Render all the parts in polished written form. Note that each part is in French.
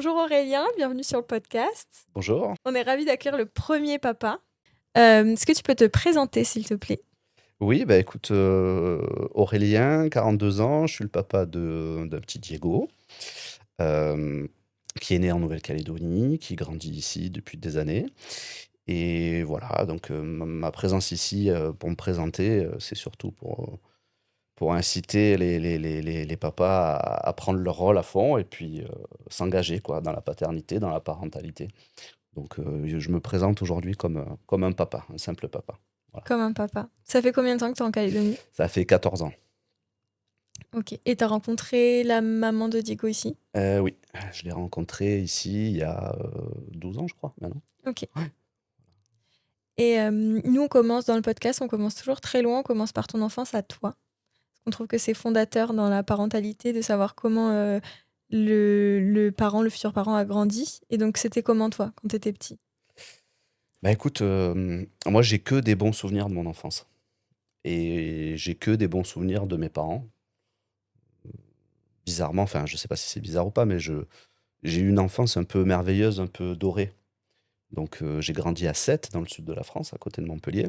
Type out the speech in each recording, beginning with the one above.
Bonjour Aurélien, bienvenue sur le podcast. Bonjour. On est ravis d'accueillir le premier papa. Est-ce que tu peux te présenter, s'il te plaît? Oui, bah écoute, Aurélien, 42 ans, je suis le papa d'un petit Diego, euh, qui est né en Nouvelle-Calédonie, qui grandit ici depuis des années. Et voilà, donc ma présence ici, pour me présenter, c'est surtout pour inciter les papas à prendre leur rôle à fond et puis s'engager quoi, dans la paternité, dans la parentalité. Donc je me présente aujourd'hui comme un papa, un simple papa. Voilà. Comme un papa. Ça fait combien de temps que tu es en Calédonie? Ça fait 14 ans. Ok. Et tu as rencontré la maman de Diego ici? Oui, je l'ai rencontré ici il y a 12 ans, je crois, maintenant. Ok. Ouais. Et nous, on commence dans le podcast, on commence toujours très loin, on commence par ton enfance à toi. On trouve que c'est fondateur dans la parentalité de savoir comment le futur parent a grandi. Et donc, c'était comment toi, quand tu étais petit? Bah écoute, moi j'ai que des bons souvenirs de mon enfance. Et j'ai que des bons souvenirs de mes parents. Bizarrement, enfin je sais pas si c'est bizarre ou pas, mais j'ai eu une enfance un peu merveilleuse, un peu dorée. Donc j'ai grandi à Sète, dans le sud de la France, à côté de Montpellier,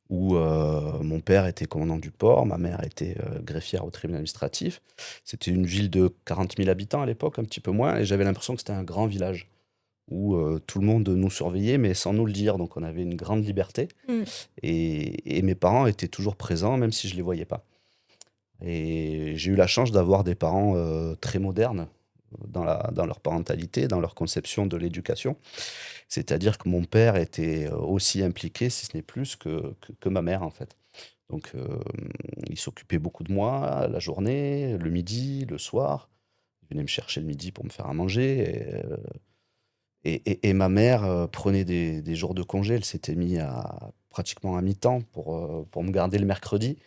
où mon père était commandant du port, ma mère était greffière au tribunal administratif. C'était une ville de 40 000 habitants à l'époque, un petit peu moins, et j'avais l'impression que c'était un grand village où tout le monde nous surveillait, mais sans nous le dire. Donc on avait une grande liberté. Mm. Et mes parents étaient toujours présents, même si je ne les voyais pas. Et j'ai eu la chance d'avoir des parents très modernes dans leur parentalité, dans leur conception de l'éducation. C'est-à-dire que mon père était aussi impliqué, si ce n'est plus, que ma mère, en fait. Donc, il s'occupait beaucoup de moi la journée, le midi, le soir. Il venait me chercher le midi pour me faire à manger. Et ma mère prenait des jours de congé. Elle s'était mis pratiquement à mi-temps pour me garder le mercredi,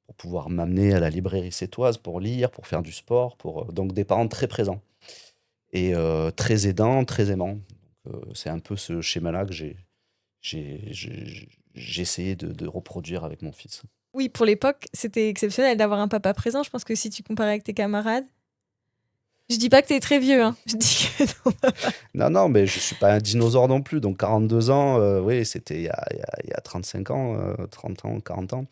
pour pouvoir m'amener à la librairie sétoise pour lire, pour faire du sport. Donc des parents très présents et très aidants, très aimants. Donc, c'est un peu ce schéma-là que j'ai essayé de reproduire avec mon fils. Oui, pour l'époque, c'était exceptionnel d'avoir un papa présent. Je pense que si tu comparais avec tes camarades, je dis pas que t'es très vieux, hein. Je dis que ton papa. Non, non, mais je suis pas un dinosaure non plus. Donc 42 ans, oui, c'était il y a 35 ans, 30 ans, 40 ans.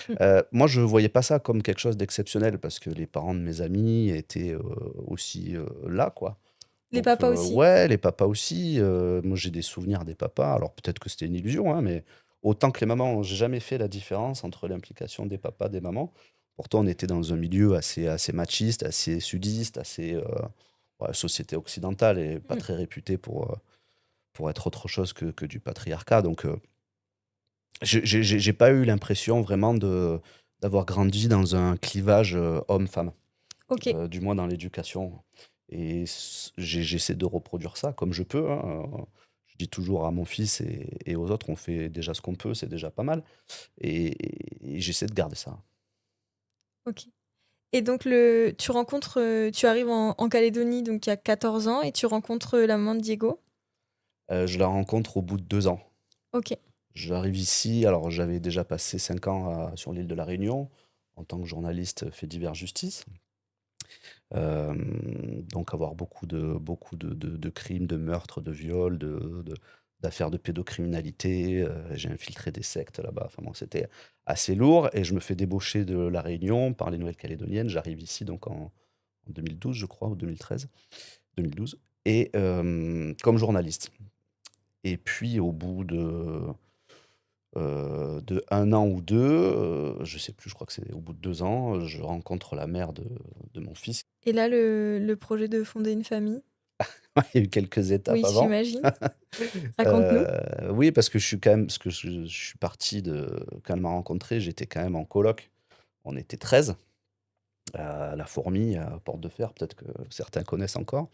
Mm. Moi, je voyais pas ça comme quelque chose d'exceptionnel parce que les parents de mes amis étaient aussi là, quoi. Les Donc, papas aussi. ouais, les papas aussi. Moi, j'ai des souvenirs des papas. Alors, peut-être que c'était une illusion, hein, mais autant que les mamans, j'ai jamais fait la différence entre l'implication des papas, des mamans. Pourtant, on était dans un milieu assez machiste, assez sudiste, assez ouais, société occidentale et pas Mm. très réputée pour être autre chose que du patriarcat. Donc, j'ai pas eu l'impression vraiment d'avoir grandi dans un clivage homme-femme, Ok. du moins dans l'éducation. Et j'essaie de reproduire ça comme je peux, hein. Je dis toujours à mon fils et aux autres, on fait déjà ce qu'on peut, c'est déjà pas mal. Et j'essaie de garder ça. Ok. Et donc, tu arrives en Calédonie, donc il y a 14 ans, et tu rencontres la maman de Diego. Je la rencontre au bout de 2 ans. Ok. J'arrive ici, alors j'avais déjà passé 5 ans sur l'île de la Réunion en tant que journaliste fait divers justice. Donc avoir beaucoup de crimes, de meurtres, de viols, d'affaires de pédocriminalité. J'ai infiltré des sectes là-bas. Enfin bon, c'était assez lourd et je me fais débaucher de La Réunion par les Nouvelles-Calédoniennes. J'arrive ici donc en 2012, je crois, ou 2013, 2012, et comme journaliste. Et puis au bout de 1 an ou 2, je sais plus, je crois que c'est au bout de 2 ans, je rencontre la mère de mon fils. Et là, le projet de fonder une famille. Il y a eu quelques étapes Oui, avant. j'imagine. Raconte-nous. Oui, parce que je suis quand même parce que je suis parti de quand elle m'a rencontré, j'étais quand même en coloc. On était 13 à La Fourmi, à Porte de Fer, peut-être que certains connaissent encore.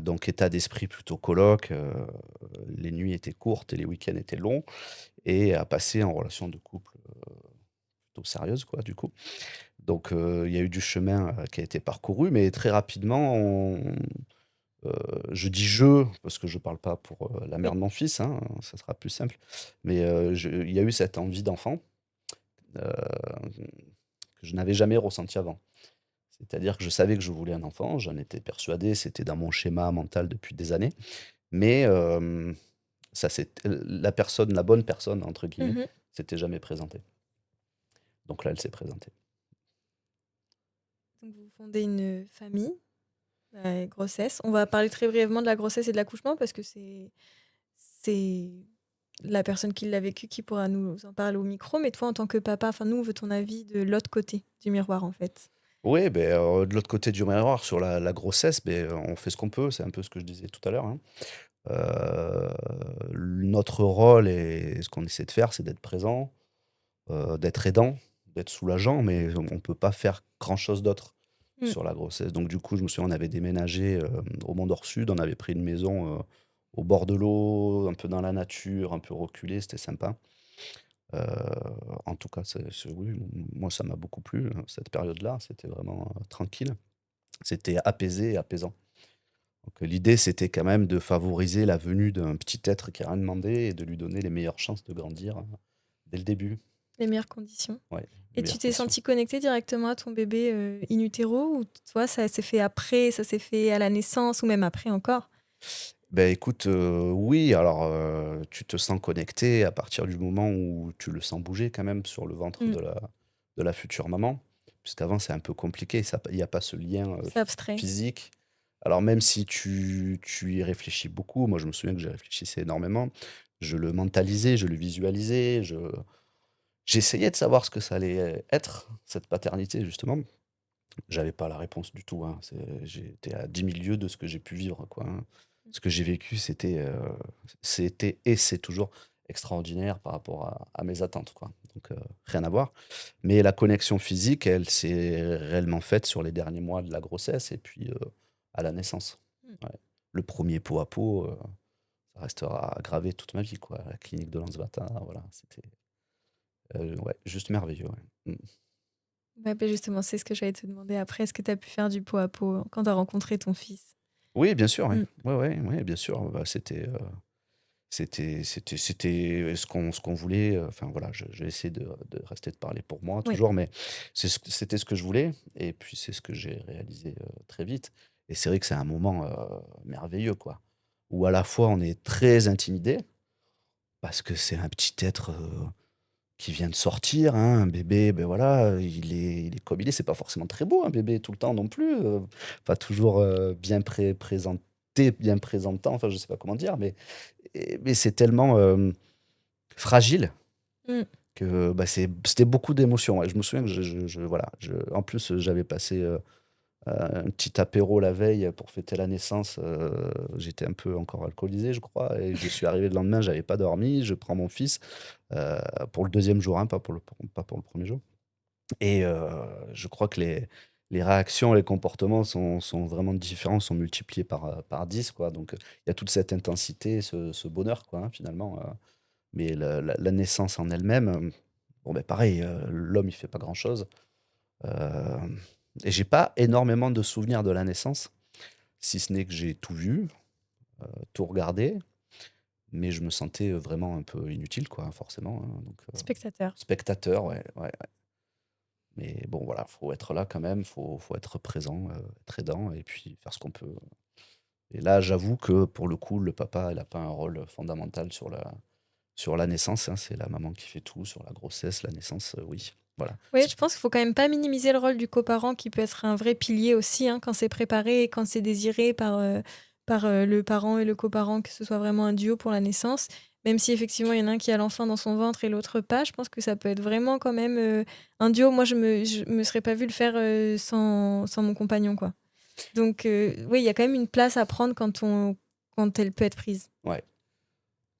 Donc état d'esprit plutôt coloc, les nuits étaient courtes et les week-ends étaient longs et à passer en relation de couple, plutôt sérieuse quoi, du coup. Donc il y a eu du chemin, qui a été parcouru, mais très rapidement je dis «je» parce que je parle pas pour, la mère Oui. de mon fils, hein, ça sera plus simple. Mais, il y a eu cette envie d'enfant, que je n'avais jamais ressentie avant. C'est-à-dire que je savais que je voulais un enfant, j'en étais persuadé, c'était dans mon schéma mental depuis des années, mais ça s'est la personne, «la bonne personne» entre guillemets, Mmh. s'était jamais présentée. Donc là, elle s'est présentée. Donc vous fondez une famille, grossesse. On va parler très brièvement de la grossesse et de l'accouchement parce que c'est la personne qui l'a vécu qui pourra nous en parler au micro. Mais toi, en tant que papa, enfin, nous, on veut ton avis de l'autre côté du miroir, en fait. Oui, beh, de l'autre côté du miroir sur la grossesse, beh, on fait ce qu'on peut, c'est un peu ce que je disais tout à l'heure, hein. Heu, Notre rôle et ce qu'on essaie de faire, c'est d'être présent, d'être aidant, d'être soulageant, mais on peut pas faire grand chose d'autre Mmh. sur la grossesse. Donc du coup, je me souviens, on avait déménagé, au Mont-d'Or-Sud, on avait pris une maison, au bord de l'eau, un peu dans la nature, un peu reculé, c'était sympa. Heu, En tout cas, c'est oui, moi ça m'a beaucoup plu, cette période-là, c'était vraiment, tranquille. C'était apaisé et apaisant. Donc, l'idée, c'était quand même de favoriser la venue d'un petit être qui a rien demandé et de lui donner les meilleures chances de grandir, dès le début. Les meilleures conditions. Ouais, les Et tu meilleures t'es conditions. senti connecté directement à ton bébé, in utero ou toi, ça s'est fait après, ça s'est fait à la naissance ou même après encore? Beh, écoute, oui, alors, tu te sens connecté à partir du moment où tu le sens bouger quand même sur le ventre Mmh. de la future maman. Puisqu'avant, c'est un peu compliqué, ça il y a pas ce lien, C'est abstrait. physique. Alors même si tu y réfléchis beaucoup, moi je me souviens que j'y réfléchissais énormément. Je le mentalisais, je le visualisais, j'essayais de savoir ce que ça allait être, cette paternité justement. J'avais pas la réponse du tout, hein. J'étais à 10 000 lieues de ce que j'ai pu vivre, quoi, hein. Ce que j'ai vécu, c'était et c'est toujours extraordinaire par rapport à mes attentes, quoi. Donc, rien à voir. Mais la connexion physique, elle s'est réellement faite sur les derniers mois de la grossesse et puis, à la naissance. Mmh. Ouais. Le premier pot à pot, ça restera gravé toute ma vie, quoi. La clinique de Lansbata, voilà, c'était, ouais, juste merveilleux, ouais. Mmh. Ouais, beh, justement, c'est ce que j'allais te demander après. Est-ce que tu as pu faire du pot à pot quand tu as rencontré ton fils? Oui, bien sûr, ouais. Mmh. Ouais, ouais, ouais, bien sûr, bah, c'était ce qu'on voulait, enfin voilà, je vais essayer de rester de parler pour moi Oui. toujours, mais c'était ce que je voulais et puis c'est ce que j'ai réalisé, très vite et c'est vrai que c'est un moment, merveilleux, quoi, où à la fois on est très intimidé parce que c'est un petit être, qui vient de sortir, hein, un bébé, ben voilà, il est comme il est. C'est pas forcément très beau un bébé tout le temps non plus, pas toujours, bien présenté, bien présentant, enfin je sais pas comment dire, mais c'est tellement, fragile Mmh. que, bah, c'était beaucoup d'émotions, ouais. Je me souviens que voilà, en plus, j'avais passé, un petit apéro la veille pour fêter la naissance, j'étais un peu encore alcoolisé, je crois et je suis arrivé le lendemain, j'avais pas dormi, je prends mon fils, heu, pour le deuxième jour, hein, pas pour le premier jour et je crois que les réactions, les comportements sont vraiment différents, sont multipliés par 10 quoi, donc il y a toute cette intensité, ce bonheur quoi, hein, finalement, mais la naissance en elle-même, bon, ben pareil, l'homme il fait pas grand chose, hem et j'ai pas énormément de souvenirs de la naissance, si ce n'est que j'ai tout vu, tout regardé, mais je me sentais, vraiment un peu inutile quoi, forcément, hein, donc Spectateur. spectateur, ouais, ouais, ouais. Mais bon voilà, faut être là quand même, faut être présent, être aidant et puis faire ce qu'on peut. Et là, j'avoue que pour le coup, le papa, il a pas un rôle fondamental sur la naissance, hein. C'est la maman qui fait tout sur la grossesse, la naissance, oui, voilà. Oui, je pense qu'il faut quand même pas minimiser le rôle du coparent qui peut être un vrai pilier aussi, hein, quand c'est préparé et quand c'est désiré par le parent et le coparent, que ce soit vraiment un duo pour la naissance. Même si effectivement il y en a un qui a l'enfant dans son ventre et l'autre pas, je pense que ça peut être vraiment quand même, un duo. Moi, je me serais pas vue le faire, sans mon compagnon, quoi. Donc oui, il y a quand même une place à prendre quand elle peut être prise. Ouais,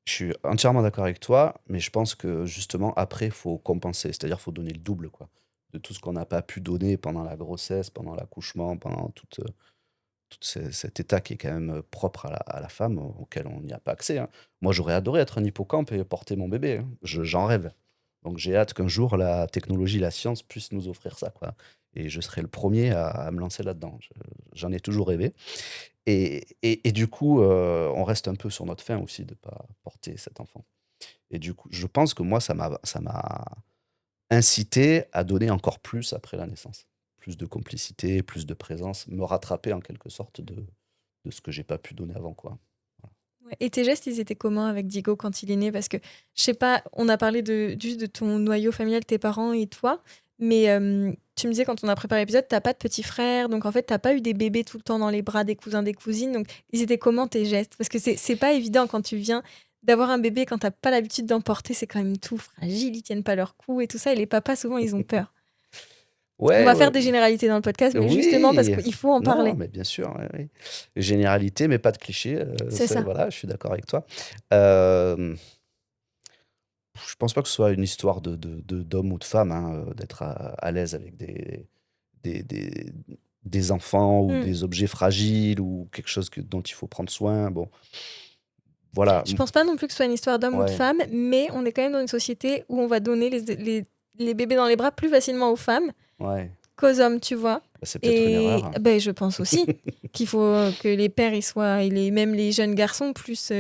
je suis entièrement d'accord avec toi, mais je pense que justement après, il faut compenser, c'est-à-dire faut donner le double, quoi, de tout ce qu'on n'a pas pu donner pendant la grossesse, pendant l'accouchement, pendant cet état qui est quand même, propre à la femme, auquel on n'y a pas accès, hein. Moi, j'aurais adoré être un hippocampe et porter mon bébé, hein. J'en rêve. Donc j'ai hâte qu'un jour la technologie, la science puisse nous offrir ça, quoi et je serai le premier à me lancer là-dedans. J'en ai toujours rêvé et du coup, on reste un peu sur notre faim aussi de pas porter cet enfant et du coup, je pense que moi, ça m'a incité à donner encore plus après la naissance. plus de complicité, plus de présence, me rattraper en quelque sorte de ce que j'ai pas pu donner avant, quoi. Ouais. Et tes gestes, ils étaient comment avec Diego quand il est né? Parce que, je sais pas, on a parlé juste de ton noyau familial, tes parents et toi, mais tu me disais quand on a préparé l'épisode, t'as pas de petit frère, donc en fait, t'as pas eu des bébés tout le temps dans les bras des cousins, des cousines, donc ils étaient comment tes gestes? Parce que c'est pas évident quand tu viens d'avoir un bébé, quand t'as pas l'habitude d'en porter, c'est quand même tout fragile, ils tiennent pas leur cou et tout ça, et les papas, souvent, ils ont peur. On Ouais, va ouais, faire des généralités dans le podcast, mais justement parce oui! qu'il faut en Non, parler. mais bien sûr, ouais, oui. Généralité, mais pas de cliché, C'est ça ça. voilà, je suis d'accord avec toi. Hem, je pense pas que ce soit une histoire d'homme ou de femme, hein, d'être à l'aise avec des des des enfants ou Mm. des objets fragiles ou quelque chose dont il faut prendre soin. Bon, voilà, Je pense pas non plus que ce soit une histoire d'homme ou de ouais, femme, mais on est quand même dans une société où on va donner les bébés dans les bras plus facilement aux femmes ouais, qu'aux hommes, tu vois. bah, c'est peut-être une Et erreur. ben, je pense aussi qu'il faut que les pères ils soient, même les jeunes garçons, plus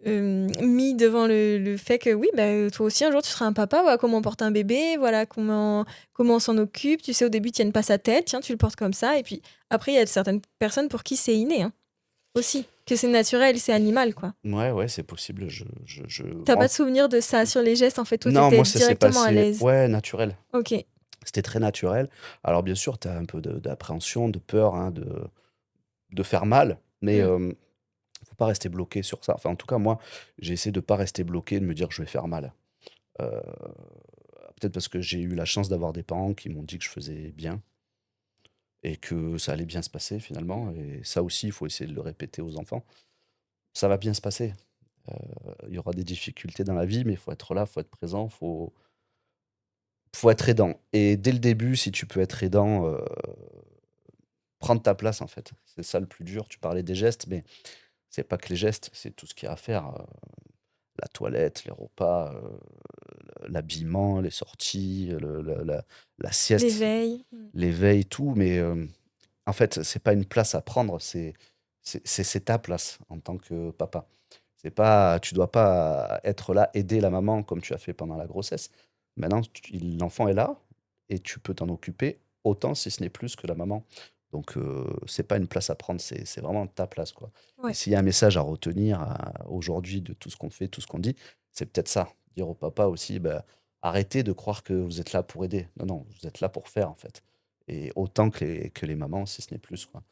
mis devant le fait que oui, bah, toi aussi un jour tu seras un papa, voilà comment on porte un bébé, voilà comment on s'en occupe. Tu sais, au début, tu tiennes pas sa tête, tiens, tu le portes comme ça. Et puis après, il y a certaines personnes pour qui c'est inné, hein, aussi. Que c'est naturel, c'est animal, quoi. Ouais, ouais, c'est possible, T'as pas en de souvenir de ça sur les gestes, en fait, toi, non, t'étais moi, ça s'est directement à passé l'aise. ouais, naturel. Ok. C'était très naturel. Alors bien sûr, tu as un peu d'appréhension, de peur, hein, de faire mal, mais Mm. faut pas rester bloqué sur ça. Enfin, en tout cas, moi, j'ai essayé de pas rester bloqué, de me dire: «Je vais faire mal». Heu, peut-être parce que j'ai eu la chance d'avoir des parents qui m'ont dit que je faisais bien et que ça allait bien se passer finalement et ça aussi, il faut essayer de le répéter aux enfants. Ça va bien se passer. Heu, il y aura des difficultés dans la vie, mais il faut être là, il faut être présent, faut être aidant et dès le début, si tu peux être aidant, prendre ta place, en fait. C'est ça le plus dur. Tu parlais des gestes, mais c'est pas que les gestes, c'est tout ce qu'il y a à faire, la toilette, les repas, l'habillement, les sorties, le la sieste, L'éveil. Mm. l'éveil, tout, mais en fait, c'est pas une place à prendre, c'est ta place en tant que papa. C'est pas tu dois pas être là, aider la maman comme tu as fait pendant la grossesse. Maintenant, l'enfant est là et tu peux t'en occuper autant, si ce n'est plus que la maman. Donc c'est pas une place à prendre, c'est vraiment ta place, quoi. Et Ouais. s'il y a un message à retenir, aujourd'hui de tout ce qu'on fait, tout ce qu'on dit, c'est peut-être ça. Dire au papa aussi, bah, arrêtez de croire que vous êtes là pour aider. Non, non, vous êtes là pour faire, en fait. Et autant que les mamans, si ce n'est plus, quoi.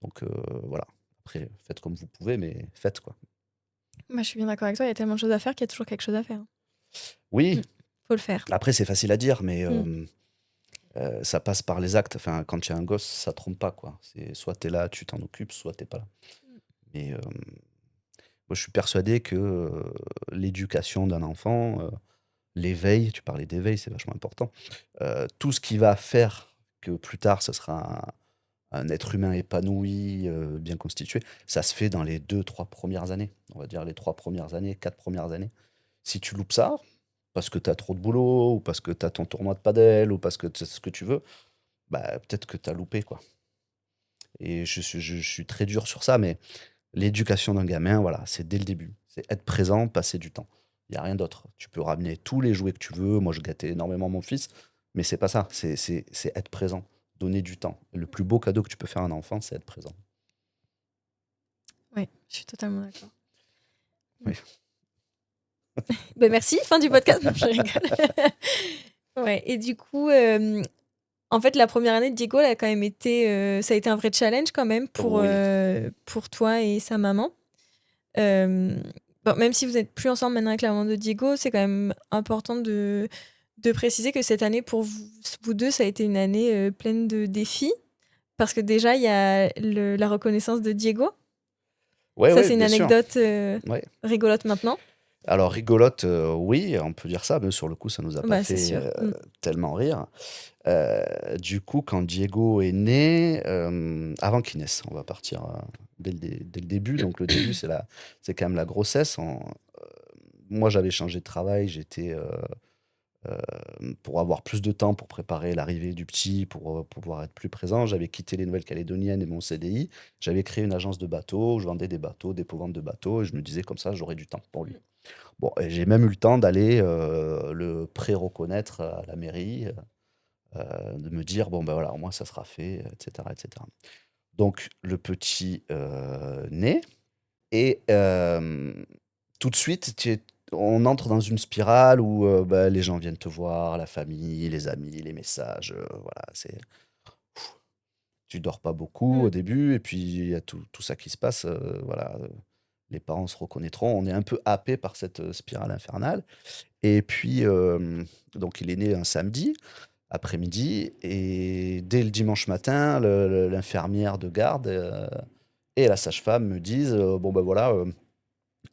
Donc voilà. Après, faites comme vous pouvez, mais faites, quoi. Moi, je suis bien d'accord avec toi. Il y a tellement de choses à faire qu'il y a toujours quelque chose à faire. Mm. Oui, Faut le faire. après c'est facile à dire, mais Mm. ça passe par les actes. Enfin, quand tu as un gosse, ça trompe pas, quoi. C'est soit tu es là, tu t'en occupes, soit tu pas là. Mais moi, je suis persuadé que, l'éducation d'un enfant, l'éveil, tu parlais d'éveil, c'est vachement important. Tout ce qui va faire que plus tard, ce sera un être humain épanoui, bien constitué, ça se fait dans les 2 3 premières années. On va dire les 3 premières années, 4 premières années. Si tu loupes ça, parce que tu as trop de boulot ou parce que tu as ton tournoi de padel ou parce que tu ce que tu veux, bah, peut-être que tu as loupé, quoi. Et je suis très dur sur ça, mais l'éducation d'un gamin, voilà, c'est dès le début. C'est être présent, passer du temps. Il y a rien d'autre. Tu peux ramener tous les jouets que tu veux. Moi, je gâtais énormément mon fils, mais c'est pas ça. C'est être présent, donner du temps. Le plus beau cadeau que tu peux faire à un enfant, c'est être présent. Ouais, je suis totalement d'accord. Mm. Oui. Ben, merci, fin du podcast. Non, je rigole. Ouais, et du coup, en fait, la première année de Diego, elle a quand même été, ça a été un vrai challenge quand même Oui. pour toi et sa maman. Euh, bon, même si vous n'êtes plus ensemble maintenant avec la maman de Diego, c'est quand même important de préciser que cette année, pour vous deux, ça a été une année pleine de défis. Parce que déjà, il y a la reconnaissance de Diego. Ouais, Ça, ouais, c'est une bien sûr. anecdote Ouais. rigolote maintenant. Alors rigolote, oui, on peut dire ça, mais sur le coup, ça nous a pas Bah, c'est fait, sûr. Mm. tellement rire. Du coup, quand Diego est né, avant qu'il naisse, on va partir, dès le début. Donc le début, c'est quand même la grossesse. Moi, j'avais changé de travail, j'étais, pour avoir plus de temps pour préparer l'arrivée du petit, pour, pouvoir être plus présent. J'avais quitté les Nouvelles-Calédoniennes et mon CDI. J'avais créé une agence de bateaux, je vendais des bateaux, des dépôt-vente de bateaux et je me disais comme ça, j'aurais du temps pour lui. Bon et j'ai même eu le temps d'aller, le pré-reconnaître à la mairie, de me dire: «Bon, ben voilà, au moins ça sera fait», et cetera, et cetera. Donc le petit, naît et tout de suite, on entre dans une spirale où, bah, les gens viennent te voir, la famille, les amis, les messages, voilà, tu dors pas beaucoup Mmh. au début et puis il y a tout ça qui se passe, voilà, les parents se reconnaîtront. On est un peu happé par cette, spirale infernale et puis, donc il est né un samedi après-midi et dès le dimanche matin, l'infirmière de garde, et la sage-femme me disent, «Bon, ben voilà,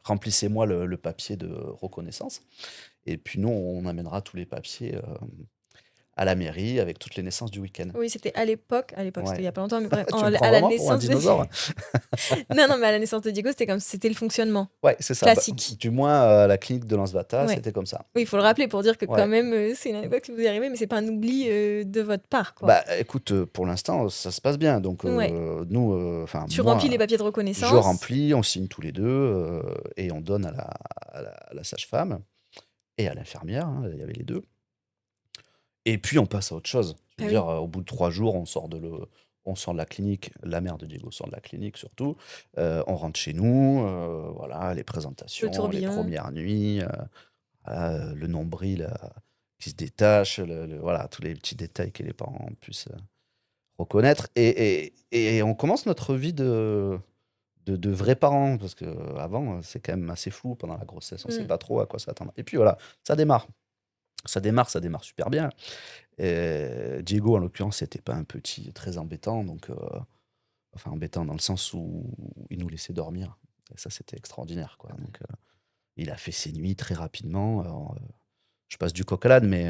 remplissez-moi le papier de reconnaissance et puis nous, on amènera tous les papiers, à la mairie avec toutes les naissances du week-end». Oui, c'était à l'époque, c'était Ouais. il y a pas longtemps, mais bref, Tu me prends à la vraiment pour un naissance de dinosaure? non, non, mais à la naissance de Diego, c'était le fonctionnement Ouais, c'est ça. Bah, classique. du moins, à la clinique de Lansvata, Ouais. c'était comme ça. Oui, il faut le rappeler pour dire que quand Ouais. même, c'est une anecdote qui vous est arrivée, mais c'est pas un oubli, de votre part, quoi. Bah, écoute, pour l'instant, ça se passe bien donc Ouais. nous, enfin Tu remplis moi, les papiers de je reconnaissance. remplis, on signe tous les 2 et on donne à la sage-femme et à l'infirmière, hein, il y avait les 2. Et puis on passe à autre chose. Je Bah veux oui, dire, au bout de 3 jours, on sort de la clinique, la mère de Diego sort de la clinique surtout, on rentre chez nous, voilà, les le présentations, les tourbillon. premières nuits, voilà, le nombril, qui se détache, voilà, tous les petits détails que les parents puissent, reconnaître et on commence notre vie de vrais parents parce qu'avant, c'est quand même assez flou pendant la grossesse, on ne sait Mmh. pas trop à quoi s'attendre et puis voilà, ça démarre. Ça démarre super bien. Diego, en l'occurrence, c'était pas un petit très embêtant, donc enfin embêtant dans le sens où il nous laissait dormir et ça, c'était extraordinaire, quoi, donc il a fait ses nuits très rapidement. Alors, je passe du coq à l'âne, mais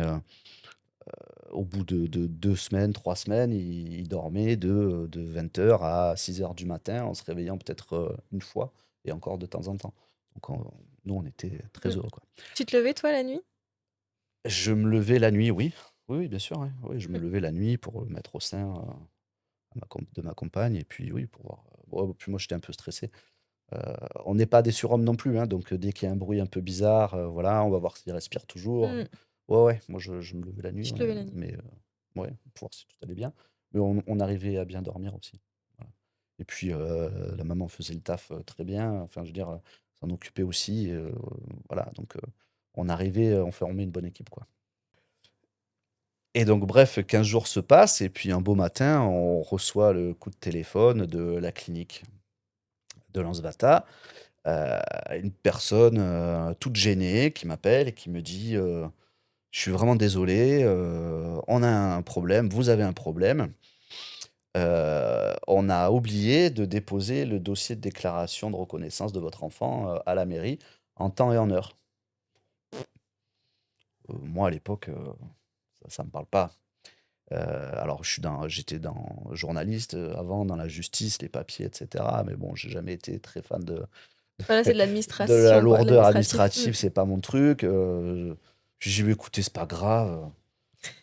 au bout de 2 semaines, 3 semaines, il dormait de 20 h à 6 h du matin en se réveillant peut-être, une fois et encore de temps en temps. Donc nous, on était très Mmh. heureux, quoi. Tu te levais toi la nuit? Je me levais la nuit, oui. Oui, oui, bien sûr, oui. Oui, je me Mmh. levais la nuit pour le mettre au sein, de ma compagne et puis oui, pour voir, ouais, puis moi, j'étais un peu stressé. Heu, on n'est pas des surhommes non plus, hein, donc dès qu'il y a un bruit un peu bizarre, voilà, on va voir s'il respire toujours. Mmh. Ouais, ouais, moi, je me levais la nuit, Tu te ouais, levais la nuit. mais ouais, pour voir si tout allait bien. Mais on arrivait à bien dormir aussi. Voilà et puis, la maman faisait le taf, très bien. Enfin, je veux dire, s'en occupait aussi, voilà, donc on formait une bonne équipe, quoi. Et donc bref, 15 jours se passent et puis un beau matin, on reçoit le coup de téléphone de la clinique de Lansvata, une personne, toute gênée qui m'appelle et qui me dit, «Je suis vraiment désolé, on a un problème, vous avez un problème. On a oublié de déposer le dossier de déclaration de reconnaissance de votre enfant, à la mairie en temps et en heure». Moi à l'époque, ça me parle pas. Alors j'étais dans journaliste, avant, dans la justice, les papiers et cetera, mais bon, j'ai jamais été très fan Voilà, c'est de de la l'administration quoi, de lourdeur l'administratif. Mmh. administrative, c'est pas mon truc, j'ai dit: «Mais écoutez, c'est pas grave,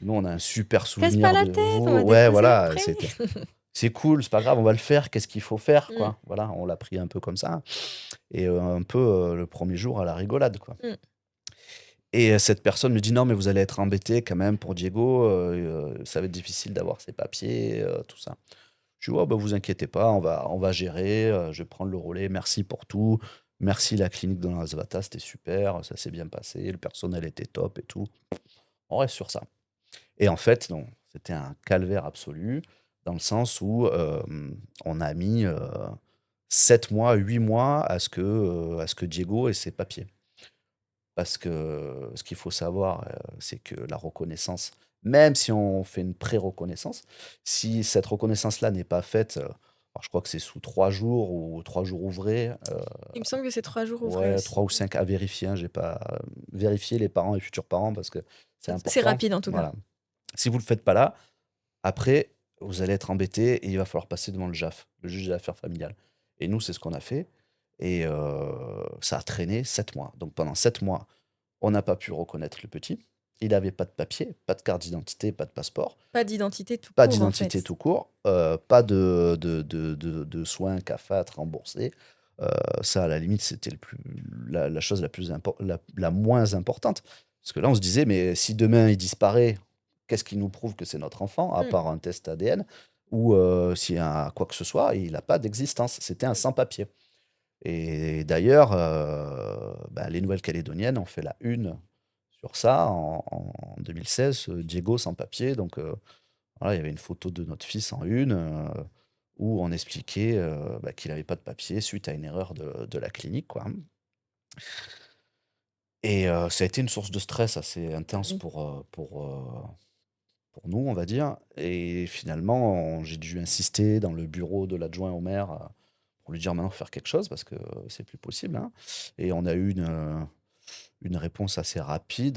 nous on a un super Casse pas souvenir la de tête, on vous». va Ouais, déposer voilà, après. c'est cool, c'est pas grave, on va le faire, qu'est-ce qu'il faut faire, Mmh. quoi? Voilà, on l'a pris un peu comme ça et un peu, le premier jour à la rigolade, quoi. Mmh. Et cette personne me dit: «Non, mais vous allez être embêté quand même pour Diego, ça va être difficile d'avoir ses papiers, tout ça». Je dis: «Oh bah, vous inquiétez pas, on va gérer, je vais prendre le relais. Merci pour tout. Merci la clinique de Nasvata, c'était super, ça s'est bien passé, le personnel était top et tout». On reste sur ça. Et en fait, non, c'était un calvaire absolu dans le sens où, on a mis, 7 mois, 8 mois à ce que Diego ait ses papiers. Parce que ce qu'il faut savoir, c'est que la reconnaissance, même si on fait une pré-reconnaissance, si cette reconnaissance-là n'est pas faite, alors je crois que c'est sous 3 jours ou 3 jours ouvrés, Il me semble que c'est 3 jours ouvrés ouais, aussi. 3 ou 5 à vérifier, hein, j'ai pas, vérifié les parents et futurs parents parce que c'est C'est important. rapide en tout cas. Voilà. Si vous le faites pas là, après, vous allez être embêtés et il va falloir passer devant le JAF, le juge des affaires familiales. Et nous, c'est ce qu'on a fait et ça a traîné 7 mois. Donc pendant 7 mois, on n'a pas pu reconnaître le petit. Il avait pas de papier, pas de carte d'identité, pas de passeport, Pas d'identité tout pas court en d'identité fait. tout court, pas de soins CAFAT remboursés. Heu, Ça, à la limite, c'était la chose la moins importante. Parce que là, on se disait: «Mais si demain il disparaît, qu'est-ce qui nous prouve que c'est notre enfant, à Mmh. part un test ADN, ou s'il y a quoi que ce soit, il n'a pas d'existence. C'était un Mmh. sans-papier. Et d'ailleurs, les Nouvelles-Calédoniennes ont fait la une sur ça en 2016, Diego sans papier. Donc voilà, il y avait une photo de notre fils en une, où on expliquait qu'il n'avait pas de papier suite à une erreur de la clinique, quoi. Et ça a été une source de stress assez intense Oui. pour nous, on va dire. Et finalement, j'ai dû insister dans le bureau de l'adjoint au maire pour lui dire maintenant, faut faire quelque chose parce que c'est plus possible, hein. Et on a eu une réponse assez rapide.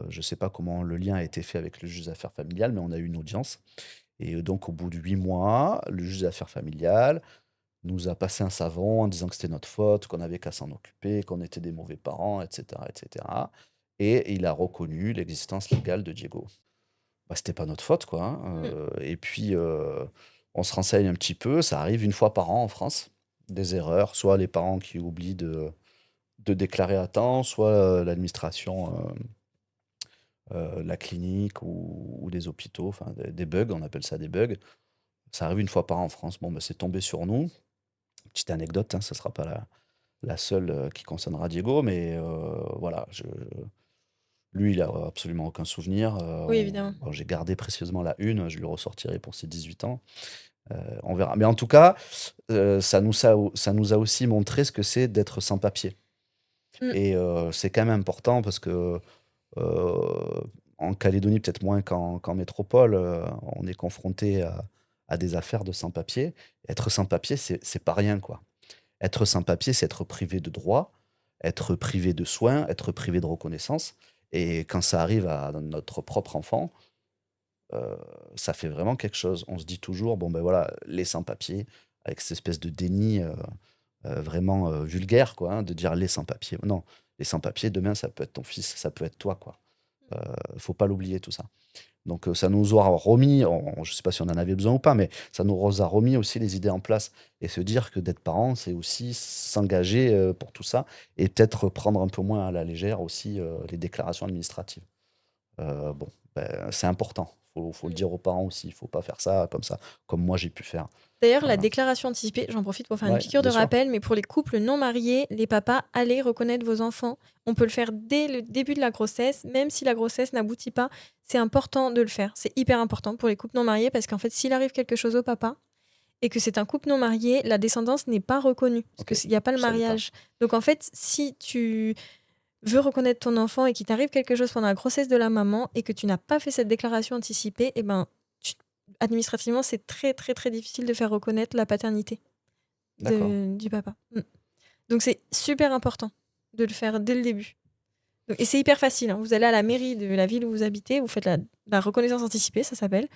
Je ne sais pas comment le lien a été fait avec le juge des affaires familiales, mais on a eu une audience. Et donc, au bout de 8 mois, le juge des affaires familiales nous a passé un savon en disant que c'était notre faute, qu'on avait qu'à s'en occuper, qu'on était des mauvais parents, etc., etc. Et il a reconnu l'existence légale de Diego. C'était pas notre faute, quoi, hein, Mmh. et puis, on se renseigne un petit peu, ça arrive une fois par an en France, des erreurs, soit les parents qui oublient de déclarer à temps, soit, l'administration, la clinique ou les hôpitaux, enfin des bugs, on appelle ça des bugs. Ça arrive une fois par an en France. Bon, c'est tombé sur nous. Petite anecdote, hein, ça sera pas la seule, qui concernera Diego, mais, voilà, lui, il a absolument aucun souvenir. Oui, évidemment. Bon, j'ai gardé précieusement la une, je lui ressortirai pour ses 18 ans. On verra. Mais en tout cas, ça nous a aussi montré ce que c'est d'être sans papier. Mmh. Et c'est quand même important parce que, en Calédonie, peut-être moins qu'en métropole, on est confronté à des affaires de sans-papiers. Être sans-papier, c'est pas rien, quoi. Être sans-papier, c'est être privé de droits, être privé de soins, être privé de reconnaissance. Et quand ça arrive à notre propre enfant, heu, ça fait vraiment quelque chose. On se dit toujours: «Bon, ben, voilà, les sans-papiers», avec cette espèce de déni, vraiment, vulgaire, quoi, hein, de dire: «Les sans-papiers». Non, les sans-papiers, demain, ça peut être ton fils, ça peut être toi, quoi. Faut pas l'oublier tout ça. Donc ça nous aura remis, je ne sais pas si on en avait besoin ou pas, mais ça nous a remis aussi les idées en place et se dire que d'être parent, c'est aussi s'engager, pour tout ça et peut-être prendre un peu moins à la légère aussi, les déclarations administratives. Bon, c'est important. Faut le Mmh. dire aux parents aussi. Il faut pas faire ça, comme moi j'ai pu faire. D'ailleurs, la Voilà. déclaration anticipée, j'en profite pour faire une Ouais, piqûre de bien sûr. rappel, mais pour les couples non mariés, les papas, allez reconnaître vos enfants. On peut le faire dès le début de la grossesse, même si la grossesse n'aboutit pas. C'est important de le faire. C'est hyper important pour les couples non mariés parce qu'en fait, s'il arrive quelque chose au papa et que c'est un couple non marié, la descendance n'est pas reconnue parce OK, qu'il n'y a pas le je savais pas. mariage. Donc en fait, si tu veux reconnaître ton enfant et qu'il t'arrive quelque chose pendant la grossesse de la maman et que tu n'as pas fait cette déclaration anticipée, eh ben, tu- administrativement, c'est très, très, très difficile de faire reconnaître la paternité D'accord. du papa. Mm. Donc, c'est super important de le faire dès le début. Et c'est hyper facile, hein. Vous allez à la mairie de la ville où vous habitez, vous faites la reconnaissance anticipée, ça s'appelle.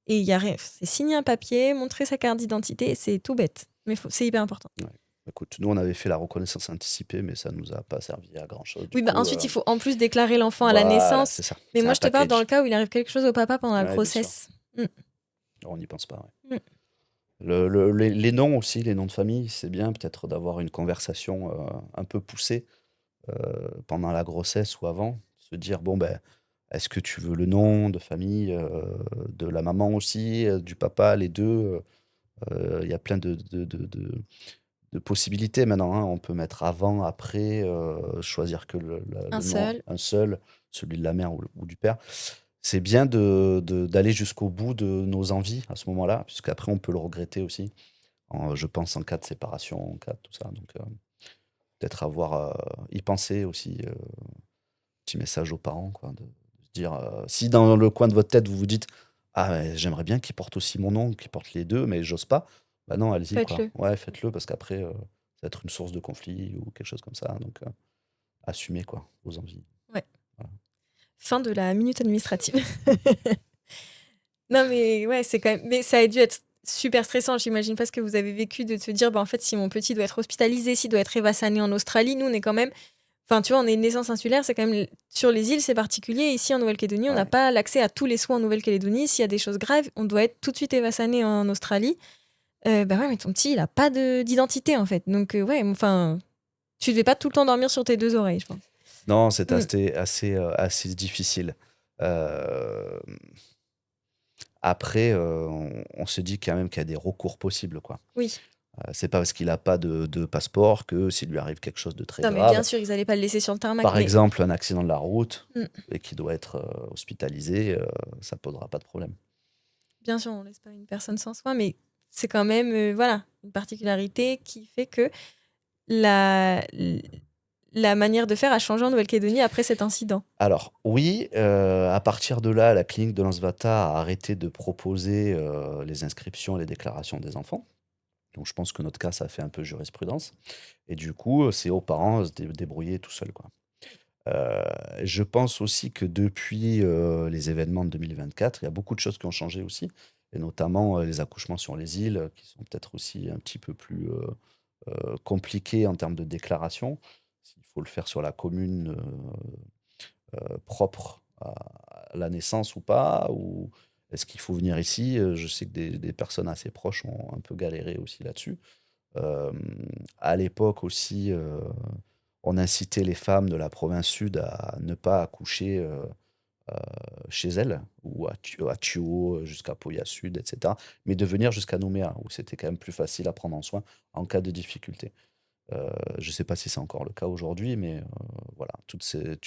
Et il y a rien. C'est signer un papier, montrer sa carte d'identité, c'est tout bête. Mais c'est hyper important. Ouais. Écoute, nous on avait fait la reconnaissance anticipée, mais ça nous a pas servi à grand chose du Oui, bah coup, ensuite, il faut en plus déclarer l'enfant à la voilà, naissance. c'est ça. Mais C'est moi, un je te parle dans le package. cas où il arrive quelque chose au papa pendant la Ouais, bien sûr. grossesse. Mm, On n'y pense pas, ouais. mm. Les noms aussi, les noms de famille, c'est bien peut-être d'avoir une conversation, un peu poussée, pendant la grossesse ou avant. Se dire: «Bon, ben, est-ce que tu veux le nom de famille, de la maman aussi, du papa, les 2?» Il y a plein de possibilités maintenant, hein. On peut mettre avant, après, choisir que Un le nom, seul. un seul, celui de la mère ou du père. C'est bien d'aller jusqu'au bout de nos envies à ce moment-là, puisqu'après on peut le regretter aussi, je pense en cas de séparation, en cas de tout ça, donc peut-être y penser aussi, petit message aux parents quoi, de se dire, si dans le coin de votre tête vous vous dites: «Ah ouais, j'aimerais bien qu'il porte aussi mon nom, qu'il porte les 2, mais j'ose pas». Bah non, allez-y quoi. Faites-le. Ouais, faites-le parce qu'après, ça va être une source de conflit ou quelque chose comme ça, donc assumez quoi, vos envies. Ouais. Voilà. Fin de la minute administrative. Non, mais ouais, c'est quand même. Mais ça a dû être super stressant. J'imagine pas ce que vous avez vécu de se dire, bah, en fait, si mon petit doit être hospitalisé, s'il doit être évassané en Australie, nous, on est quand même. Enfin, tu vois, on est une naissance insulaire, c'est quand même. Sur les îles, c'est particulier. Ici, en Nouvelle-Calédonie, on n'a Ouais. pas l'accès à tous les soins en Nouvelle-Calédonie. S'il y a des choses graves, on doit être tout de suite évassané en Australie. Bah ouais, mais ton petit, il a pas d'identité, en fait. Donc, ouais, enfin, tu devais pas tout le temps dormir sur tes deux oreilles, je pense. Non, c'est Mm. assez difficile. Hem, Après, on se dit quand même qu'il y a des recours possibles, quoi. Oui. C'est pas parce qu'il a pas de passeport que s'il lui arrive quelque chose de très Non, mais bien grave, sûr, ils allaient pas le laisser sur le tarmac, par mais exemple un accident de la route mmh, et qu'il doit être, hospitalisé, ça posera pas de problème. bien sûr, on laisse pas une personne sans soin, mais c'est quand même, voilà, une particularité qui fait que la l la manière de faire a changé en Nouvelle-Calédonie après cet incident. Alors oui, à partir de là, la clinique de Lansvata a arrêté de proposer, les inscriptions et les déclarations des enfants. Donc je pense que notre cas, ça a fait un peu jurisprudence et du coup, c'est aux parents de se débrouiller tout seuls, quoi. Heu, je pense aussi que depuis, les événements de 2024, il y a beaucoup de choses qui ont changé aussi et notamment, les accouchements sur les îles, qui sont peut-être aussi un petit peu plus, compliqués en termes de déclaration. S'il faut le faire sur la commune, propre à la naissance ou pas? Ou est-ce qu'il faut venir ici? Je sais que des personnes assez proches ont un peu galéré aussi là-dessus. À l'époque aussi, on incitait les femmes de la province sud à ne pas accoucher, chez elles ou à Thio, jusqu'à Poya Sud et cetera, mais de venir jusqu'à Nouméa où c'était quand même plus facile à prendre en soin en cas de difficulté. Je ne sais pas si c'est encore le cas aujourd'hui, mais voilà,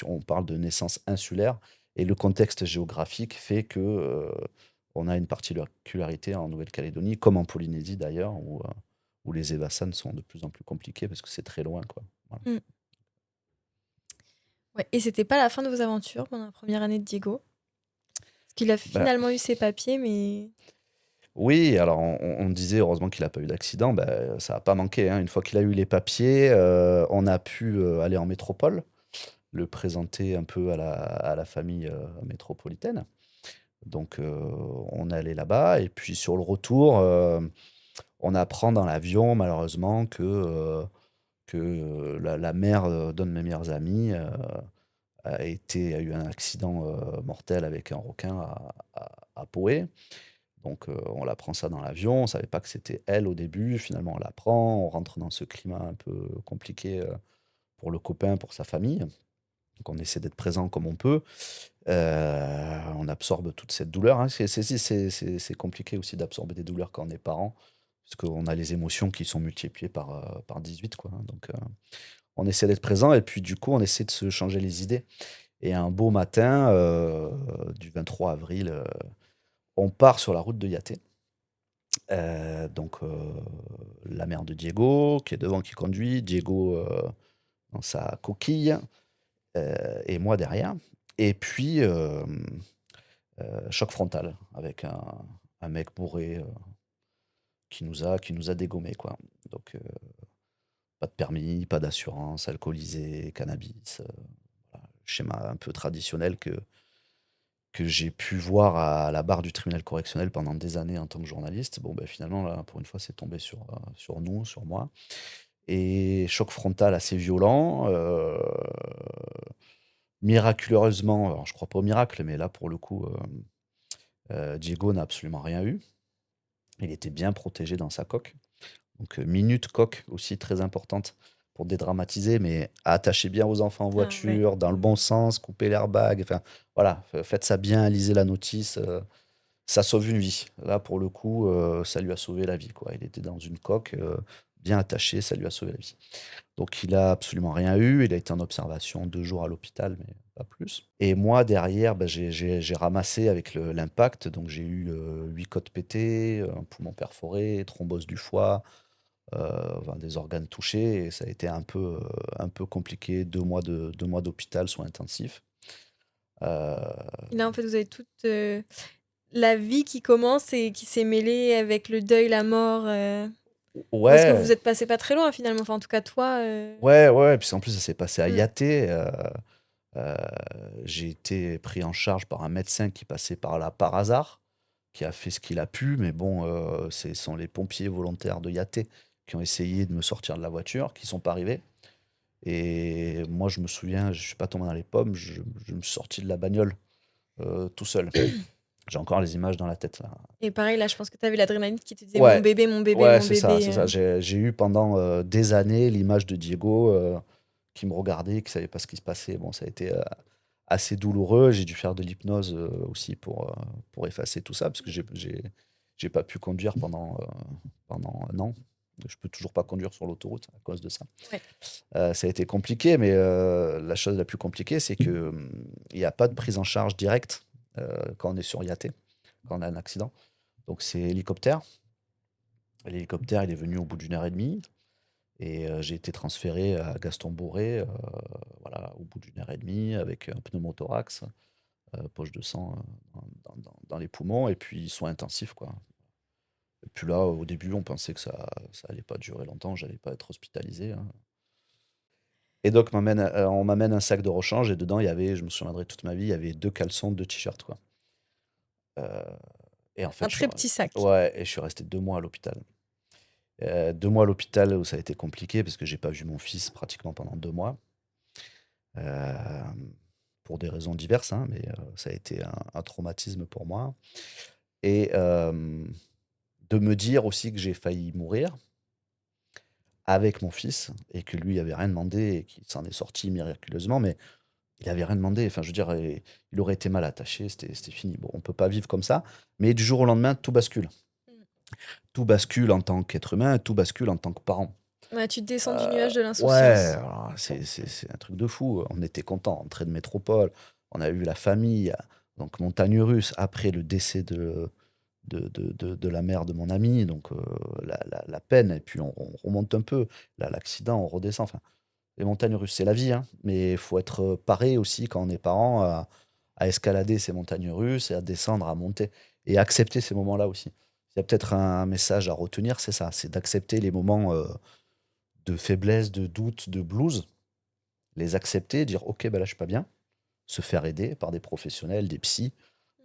on parle de naissance insulaire et le contexte géographique fait que, on a une particularité en Nouvelle-Calédonie, comme en Polynésie d'ailleurs, où les évasans sont de plus en plus compliqués parce que c'est très loin, quoi. Voilà. Mmh. Ouais, et c'était pas la fin de vos aventures pendant la première année de Diego? Parce qu'il a Bah, finalement eu ses papiers, mais oui, alors on disait heureusement qu'il a pas eu d'accident, bah, ça a pas manqué, hein. Une fois qu'il a eu les papiers, on a pu, aller en métropole, le présenter un peu à la famille, métropolitaine. Donc, on est allé là-bas et puis sur le retour, on apprend dans l'avion malheureusement que la mère, d'un de mes meilleurs amis, a eu un accident, mortel avec un requin à Poé. Donc, on l'apprend ça dans l'avion, on savait pas que c'était elle au début, finalement on l'apprend, on rentre dans ce climat un peu compliqué, pour le copain, pour sa famille. Donc on essaie d'être présent comme on peut. On absorbe toute cette douleur, hein. C'est compliqué aussi d'absorber des douleurs quand on est parent, parce qu'on a les émotions qui sont multipliées par 18, quoi, hein. Donc, on essaie d'être présent et puis du coup, on essaie de se changer les idées et un beau matin, du 23 avril, on part sur la route de Yaté. Donc, la mère de Diego qui est devant, qui conduit, Diego, dans sa coquille, et moi derrière et puis, choc frontal avec un mec bourré, qui nous a dégommés, quoi. Donc, pas de permis, pas d'assurance, alcoolisé, cannabis, voilà, schéma un peu traditionnel que j'ai pu voir à la barre du tribunal correctionnel pendant des années en tant que journaliste. Bon, ben finalement, là, pour une fois, c'est tombé sur nous, sur moi et choc frontal assez violent, miraculeusement, alors je crois pas au miracle, mais là, pour le coup, Diego n'a absolument rien eu. Il était bien protégé dans sa coque. Donc, minute coque aussi très importante pour dédramatiser, mais attachez bien vos enfants en ah ouais. voiture, dans le Mmh. bon sens, coupez l'airbag, enfin voilà, faites ça bien, lisez la notice, ça sauve une vie. Là, pour le coup, ça lui a sauvé la vie, quoi. Il était dans une coque, bien attaché, ça lui a sauvé la vie. Donc il a absolument rien eu, il a été en observation 2 jours à l'hôpital, mais pas plus. Et moi derrière, bah, j'ai ramassé avec l'impact, donc j'ai eu, 8 côtes pétées, un poumon perforé, thrombose du foie, enfin des organes touchés et ça a été un peu compliqué, 2 mois d'hôpital, soins intensifs. Heu, Et là, en fait, vous avez toute, la vie qui commence et qui s'est mêlée avec le deuil, la mort, parce que ouais, vous êtes passé pas très loin finalement, enfin en tout cas toi, ouais, ouais, puis en plus ça s'est passé à mmh, Yaté, heu, j'ai été pris en charge par un médecin qui passait par là par hasard, qui a fait ce qu'il a pu, mais bon, ce sont les pompiers volontaires de Yaté qui ont essayé de me sortir de la voiture, qui sont pas arrivés et moi je me souviens, je suis pas tombé dans les pommes, je me suis sorti de la bagnole, tout seul. J'ai encore les images dans la tête là. et pareil là, je pense que tu avais l'adrénaline qui te disait: «Mon Ouais, bébé, mon bébé, ouais, mon c'est ça, bébé», c'est ça. J'ai eu pendant, des années l'image de Diego, qui me regardait, qui savait pas ce qui se passait. Bon, ça a été, assez douloureux. J'ai dû faire de l'hypnose aussi pour effacer tout ça, parce que j'ai pas pu conduire pendant un an. Je peux toujours pas conduire sur l'autoroute à cause de ça. Ouais. Ça a été compliqué, mais la chose la plus compliquée, c'est que il n'y a pas de prise en charge directe quand on est sur IAT, quand on a un accident. Donc c'est hélicoptère. L'hélicoptère, il est venu au bout d'une heure et demie. Et j'ai été transféré à Gaston-Bourré, voilà, au bout d'une heure et demie, avec un pneumothorax, poche de sang dans les poumons, et puis soins intensifs, quoi. Et puis là, au début, on pensait que ça allait pas durer longtemps, j'allais pas être hospitalisé, hein. Et donc, on m'amène un sac de rechange, et dedans, il y avait, je me souviendrai toute ma vie, il y avait 2 caleçons, 2 t-shirts, quoi. Euh, et en fait, Un très petit sac. ouais, et je suis resté 2 mois à l'hôpital. 2 mois à l'hôpital où ça a été compliqué parce que j'ai pas vu mon fils pratiquement pendant 2 mois. Euh, pour des raisons diverses, hein, mais ça a été un traumatisme pour moi. Et de me dire aussi que j'ai failli mourir avec mon fils et que lui avait rien demandé et qu'il s'en est sorti miraculeusement, mais il avait rien demandé. Enfin, je veux dire, il aurait été mal attaché, c'était fini. Bon, on peut pas vivre comme ça, mais du jour au lendemain, tout bascule. Mm. Tout bascule en tant qu'être humain, tout bascule en tant que parent. Ouais, tu descends du nuage de Ouais, l'insouciance. alors c'est un truc de fou. On était content, entrée de métropole, on a vu la famille, donc montagne russe, après le décès de la mère de mon ami, donc la peine, et puis on remonte un peu, là, l'accident, on redescend. Enfin, les montagnes russes, c'est la vie, hein, mais il faut être paré aussi quand on est parent à escalader ces montagnes russes et à descendre, à monter, et accepter ces moments-là aussi. Il y a peut-être un message à retenir, c'est ça, c'est d'accepter les moments de faiblesse, de doute, de blues, les accepter, dire ok, ben là je suis pas bien, se faire aider par des professionnels, des psys,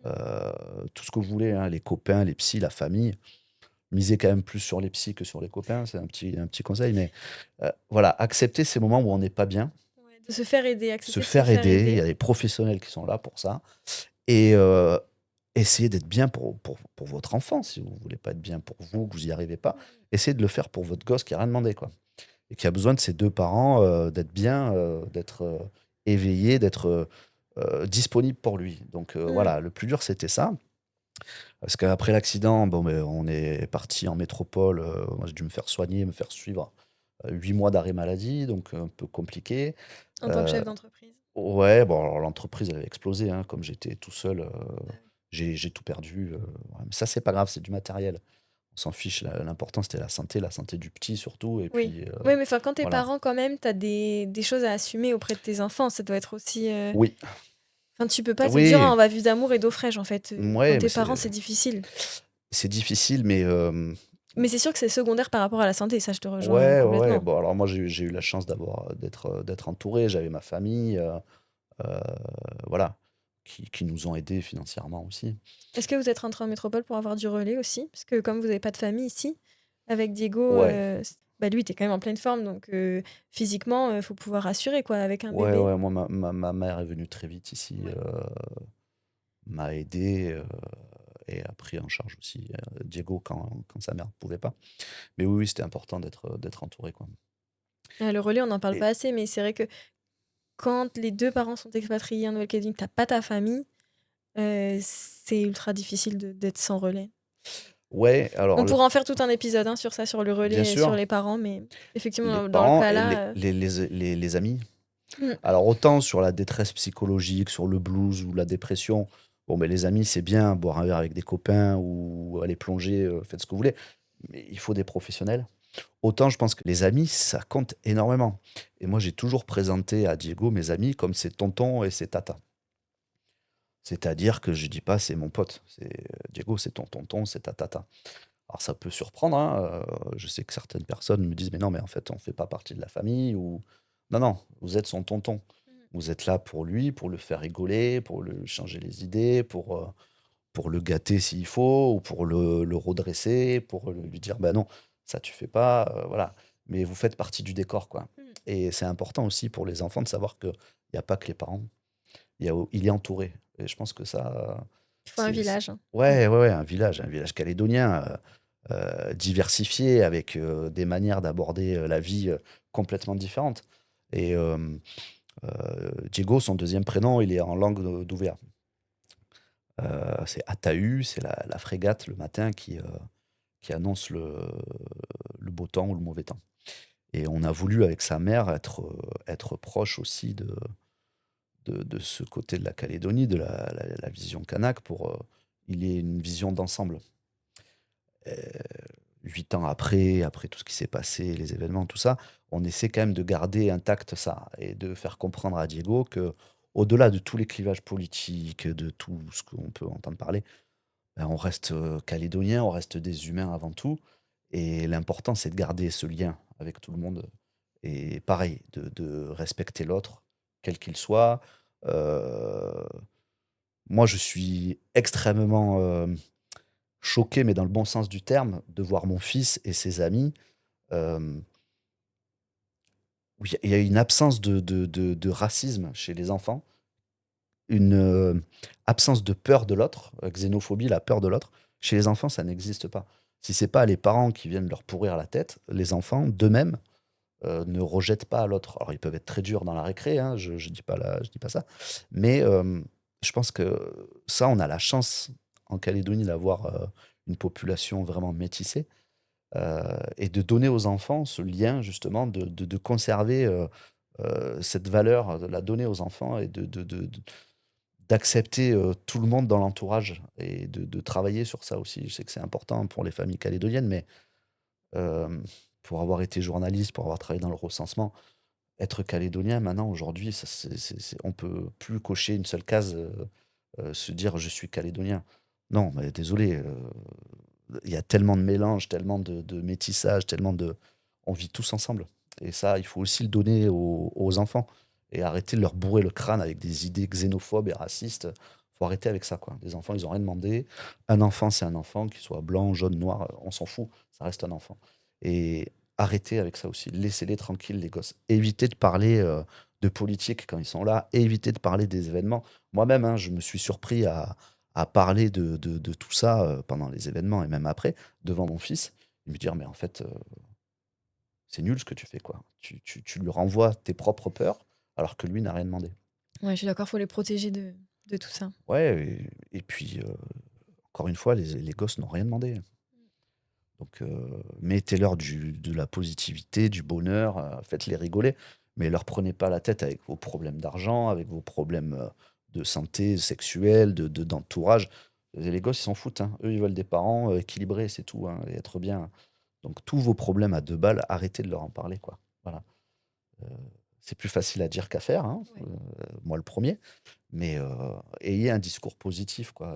tout ce que vous voulez, hein, les copains, les psys, la famille. Misez quand même plus sur les psys que sur les copains, c'est un petit conseil, mais voilà, accepter ces moments où on n'est pas bien, Ouais, de se faire aider, se accepter de se faire faire aider, il y aider. a des professionnels qui sont là pour ça, et essayez d'être bien pour votre enfant, si vous voulez pas être bien pour vous, que vous n'y arrivez pas, essayez de le faire pour votre gosse qui a rien demandé, quoi. Et qui a besoin de ses 2 parents, d'être bien, d'être, éveillé, d'être, disponible pour lui. Donc Mm. voilà, le plus dur, c'était ça. Parce qu'après l'accident, bon, beh, on est parti en métropole, moi, j'ai dû me faire soigner, me faire suivre, 8 mois d'arrêt maladie, donc un peu compliqué. En tant que Heu, chef d'entreprise. ouais, bon, alors l'entreprise, elle avait explosé, hein, comme j'étais tout seul, Bah oui. j'ai tout perdu, ouais, mais ça, c'est pas grave, c'est du matériel. On s'en fiche, l'important, c'était la santé du petit surtout, et Oui. puis, Oui, mais enfin, quand t'es voilà. parent, quand même, t'as des choses à assumer auprès de tes enfants. Ça doit être aussi. Oui, Enfin, tu peux pas te dire, ah, oui, on va vivre d'amour et d'eau fraîche, en fait. Quand ouais, mais t'es parent, c'est difficile. c'est difficile, mais Mais c'est sûr que c'est secondaire par rapport à la santé, ça, je te rejoins ouais, ouais, ouais. complètement. Bon, alors moi, j'ai eu la chance d'être entouré. J'avais ma famille, heu, voilà, qui nous ont aidés financièrement aussi. Est-ce que vous êtes rentré en métropole pour avoir du relais aussi? Parce que comme vous avez pas de famille ici, avec Diego, Ouais, bah, lui, il était quand même en pleine forme, donc physiquement, faut pouvoir assurer, quoi, avec un ouais, bébé. ouais, moi, ma mère est venue très vite ici, Ouais. m'a aidé, et a pris en charge aussi, Diego quand sa mère ne pouvait pas. Mais oui, oui, c'était important d'être entouré, quoi. Ah, le relais, on n'en parle Et pas assez, mais c'est vrai que quand les 2 parents sont expatriés en Nouvelle-Calédonie, que tu pas ta famille, c'est ultra difficile d'être sans relais. ouais, alors On le pourra en faire tout un épisode, hein, sur ça, sur le bien relais et sur sûr, les parents, mais les effectivement, dans le parents cas et là, les amis. mmh, Alors autant sur la détresse psychologique, sur le blues ou la dépression, bon, mais les amis, c'est bien, boire un verre avec des copains ou aller plonger, faites ce que vous voulez, mais il faut des professionnels. Autant je pense que les amis, ça compte énormément. Et moi, j'ai toujours présenté à Diego mes amis comme ses tontons et ses tatas. C'est-à-dire que je dis pas c'est mon pote, c'est Diego, c'est ton tonton, c'est ta tata. Alors ça peut surprendre, hein, je sais que certaines personnes me disent: «Mais non, mais en fait, on fait pas partie de la famille», ou non, non, vous êtes son tonton. mmh, Vous êtes là pour lui, pour le faire rigoler, pour le changer les idées, pour le gâter s'il faut, ou pour le redresser, pour lui dire: «Bah non, ça tu fais pas», voilà. Mais vous faites partie du décor, quoi. mmh. Et c'est important aussi pour les enfants de savoir qu'il y a pas que les parents. Il est entouré, et je pense que ça, Il faut un c'est village, hein. Mmh. ouais, ouais, ouais, un village calédonien, diversifié avec, des manières d'aborder, la vie, complètement différentes. Et Diego, son deuxième prénom, il est en langue d'Ouvea. C'est Atahu, c'est la frégate le matin qui annonce le beau temps ou le mauvais temps. Et on a voulu, avec sa mère, être proche aussi de ce côté de la Calédonie, de la vision kanak, pour il ait une vision d'ensemble. Euh, 8 ans après tout ce qui s'est passé, les événements, tout ça, on essaie quand même de garder intact ça et de faire comprendre à Diego que, au-delà de tous les clivages politiques, de tout ce qu'on peut entendre parler, ben, on reste calédonien, on reste des humains avant tout. Et l'important, c'est de garder ce lien avec tout le monde. Et pareil, de respecter l'autre, quel qu'il soit. Euh, Moi, je suis extrêmement choqué, mais dans le bon sens du terme, de voir mon fils et ses amis. euh, où il y a une absence de racisme chez les enfants, une absence de peur de l'autre, xénophobie, la peur de l'autre. Chez les enfants, ça n'existe pas. Si c'est pas les parents qui viennent leur pourrir la tête, les enfants d'eux-mêmes ne rejettent pas l'autre. Alors ils peuvent être très durs dans la récré, hein, je dis pas je dis pas ça, mais je pense que ça, on a la chance en Calédonie d'avoir une population vraiment métissée et de donner aux enfants ce lien justement de conserver cette valeur, de la donner aux enfants et d'accepter tout le monde dans l'entourage et de travailler sur ça aussi. Je sais que c'est important pour les familles calédoniennes, mais euh, pour avoir été journaliste, pour avoir travaillé dans le recensement, être calédonien maintenant, aujourd'hui, on peut plus cocher une seule case, se dire je suis calédonien. Non, mais désolé, il y a tellement de mélange, tellement de métissage, tellement de. On vit tous ensemble. Et ça, il faut aussi le donner aux enfants. Et arrêter de leur bourrer le crâne avec des idées xénophobes et racistes. Faut arrêter avec ça, quoi. Les enfants, ils ont rien demandé. Un enfant, c'est un enfant, qu'il soit blanc, jaune, noir, on s'en fout. Ça reste un enfant. Et arrêtez avec ça aussi. Laissez-les tranquilles, les gosses. Évitez de parler de politique quand ils sont là. Évitez de parler des événements. Moi-même, hein, je me suis surpris à parler de tout ça pendant les événements et même après, devant mon fils, et me dire, mais en fait, c'est nul ce que tu fais, quoi. Tu lui renvoies tes propres peurs, alors que lui n'a rien demandé. Ouais, je suis d'accord, faut les protéger de tout ça. Ouais, et puis, encore une fois, les gosses n'ont rien demandé. Donc, mettez-leur de la positivité, du bonheur, faites-les rigoler, mais leur prenez pas la tête avec vos problèmes d'argent, avec vos problèmes de santé sexuelle, d'entourage. Les gosses, ils s'en foutent, hein. Eux, ils veulent des parents équilibrés, c'est tout, hein, et être bien. Donc, tous vos problèmes à 2 balles, arrêtez de leur en parler, quoi. Voilà. Euh, c'est plus facile à dire qu'à faire, hein, Ouais. moi le premier, mais ayez un discours positif, quoi,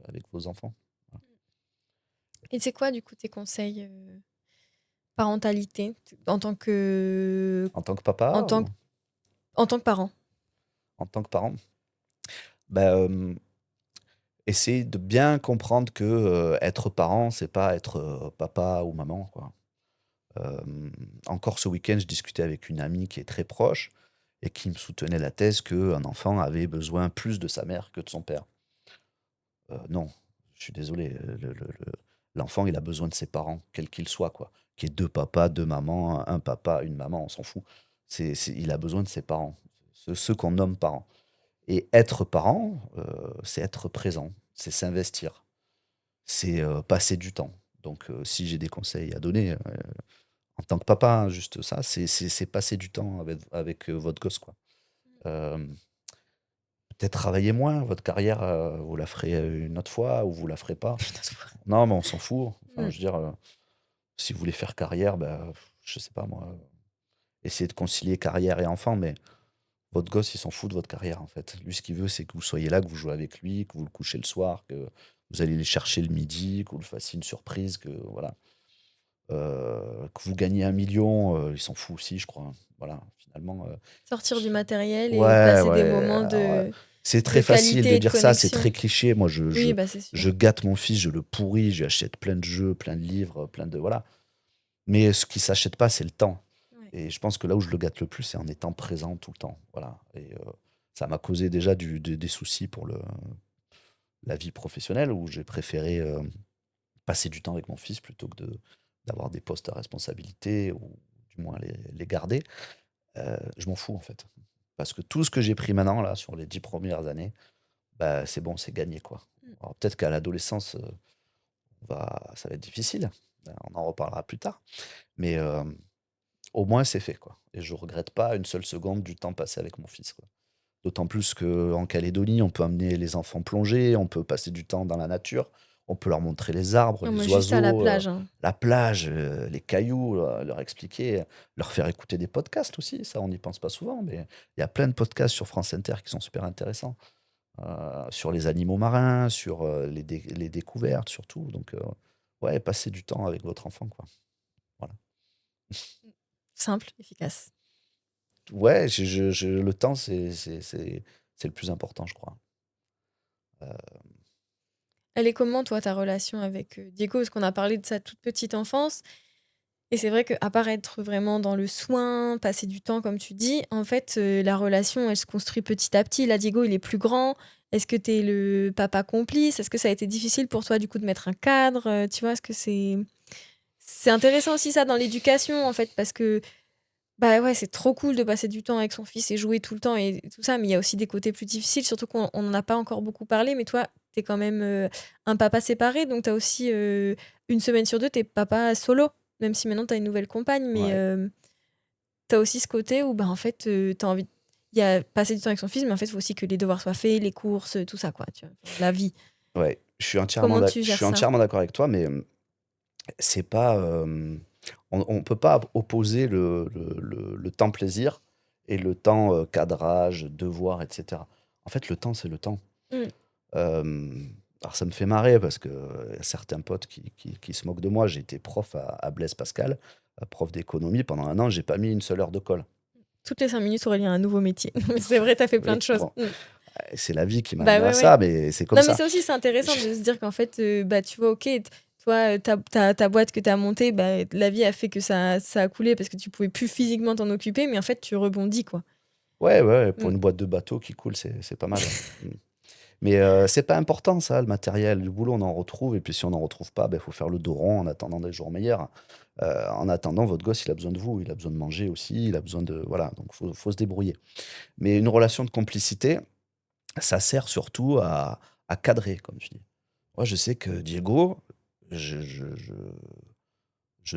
avec vos enfants. Voilà. Et c'est quoi, du coup, tes conseils parentalité en tant que, En tant que en papa tant que, ou en tant que parent? en tant que parent, bah, essayer de bien comprendre que, être parent, c'est pas être, papa ou maman, quoi. Encore ce week-end, je discutais avec une amie qui est très proche et qui me soutenait la thèse qu'un enfant avait besoin plus de sa mère que de son père. Non, je suis désolé, l'enfant, il a besoin de ses parents, quels qu'ils soient, quoi. Qu'il y ait 2 papas, 2 mamans, un papa, une maman, on s'en fout. Il a besoin de ses parents, ceux qu'on nomme parents. Et être parent, c'est être présent, c'est s'investir, c'est, passer du temps. Donc, si j'ai des conseils à donner, en tant que papa, hein, juste ça, c'est passer du temps avec votre gosse, quoi. Hem, Peut-être travailler moins, votre carrière, vous la ferez, une autre fois ou vous la ferez pas. Non, mais on s'en fout. Enfin, Mm. je veux dire, si vous voulez faire carrière, bah, je sais pas moi, essayez de concilier carrière et enfant, mais votre gosse, il s'en fout de votre carrière, en fait. Lui, ce qu'il veut, c'est que vous soyez là, que vous jouez avec lui, que vous le couchez le soir, que vous allez le chercher le midi, que vous le fassiez une surprise, que voilà. Que vous gagnez 1 million, il s'en fout aussi, je crois, hein. Voilà, finalement, Sortir du j matériel et ouais, passer des ouais, moments alors, de c'est très facile qualité de et de dire ça, c'est connexion. très cliché. Moi, Oui, bah c'est sûr. je gâte mon fils, je le pourris, je lui achète plein de jeux, plein de livres, plein de voilà. Mais ce qui s'achète pas, c'est le temps. Ouais. Et je pense que là où je le gâte le plus, c'est en étant présent tout le temps. Voilà. Et ça m'a causé déjà des soucis pour la vie professionnelle, où j'ai préféré passer du temps avec mon fils plutôt que d'avoir des postes à responsabilité, ou du moins les garder. Je m'en fous, en fait. Parce que tout ce que j'ai pris maintenant, là, sur les 10 premières années, bah, c'est bon, c'est gagné, quoi. Mmh. Alors peut-être qu'à l'adolescence, ça va être difficile. On en reparlera plus tard. Mais au moins, c'est fait, quoi. Et je regrette pas une seule seconde du temps passé avec mon fils, quoi. D'autant plus qu'en Calédonie, on peut amener les enfants plonger, on peut passer du temps dans la nature, on peut leur montrer les arbres, Ah moi les juste à la oiseaux, plage, hein. la plage, les cailloux, leur expliquer, leur faire écouter des podcasts aussi. Ça, on n'y pense pas souvent, mais il y a plein de podcasts sur France Inter qui sont super intéressants, sur les animaux marins, sur les découvertes surtout. Donc, ouais, passez du temps avec votre enfant, quoi. Voilà. Simple, efficace. Ouais, le temps, c'est le plus important, je crois. Elle est comment toi ta relation avec, Diego? Parce qu'on a parlé de sa toute petite enfance et c'est vrai qu'à part être vraiment dans le soin, passer du temps comme tu dis, en fait, la relation elle se construit petit à petit. Là, Diego, il est plus grand. Est-ce que tu es le papa complice? Est-ce que ça a été difficile pour toi du coup de mettre un cadre, tu vois? Est-ce que c'est intéressant aussi ça dans l'éducation en fait parce que bah, ouais, c'est trop cool de passer du temps avec son fils et jouer tout le temps et tout ça, mais il y a aussi des côtés plus difficiles, surtout qu'on n'en a pas encore beaucoup parlé, mais toi, tu es quand même, un papa séparé, donc tu as aussi, 1 semaine sur 2, tu es papa solo, même si maintenant tu as une nouvelle compagne, mais Ouais, tu as aussi ce côté où, bah, en fait, tu as envie il y a passer du temps avec son fils, mais en fait, il faut aussi que les devoirs soient faits, les courses, tout ça, quoi, tu vois? Enfin, la vie. ouais, Comment tu je gères suis ça? entièrement d'accord avec toi, mais c'est pas, on peut pas opposer le temps plaisir et le temps, cadrage, devoir et cetera. En fait, le temps, c'est le temps. Mmh. Alors ça me fait marrer parce que, y a certains potes qui se moquent de moi. J'ai été prof à Blaise Pascal, prof d'économie pendant 1 an, j'ai pas mis une seule heure de colle. Toutes les 5 minutes, Aurélien a un nouveau métier. C'est vrai, tu as fait plein Oui, de choses. bon, Mmh. c'est la vie qui m'a Bah, amené à ouais, ouais. ça, mais c'est comme Non, mais ça. ça aussi, c'est intéressant Je de se dire qu'en fait, bah, tu vois, OK, toi, ta boîte que tu as montée, bah, la vie a fait que ça a coulé parce que tu pouvais plus physiquement t'en occuper, mais en fait, tu rebondis, quoi. Ouais, ouais, pour Mmh. une boîte de bateau qui coule, c'est pas mal, ouais. Mmh. Mais c'est pas important ça, le matériel. Du boulot, on en retrouve et puis si on n'en retrouve pas, il faut faire le dos rond en attendant des jours meilleurs. En attendant, votre gosse, il a besoin de vous, il a besoin de manger aussi, il a besoin de voilà, donc faut se débrouiller. Mais une relation de complicité, ça sert surtout à cadrer, comme tu dis. Moi, je sais que Diego, je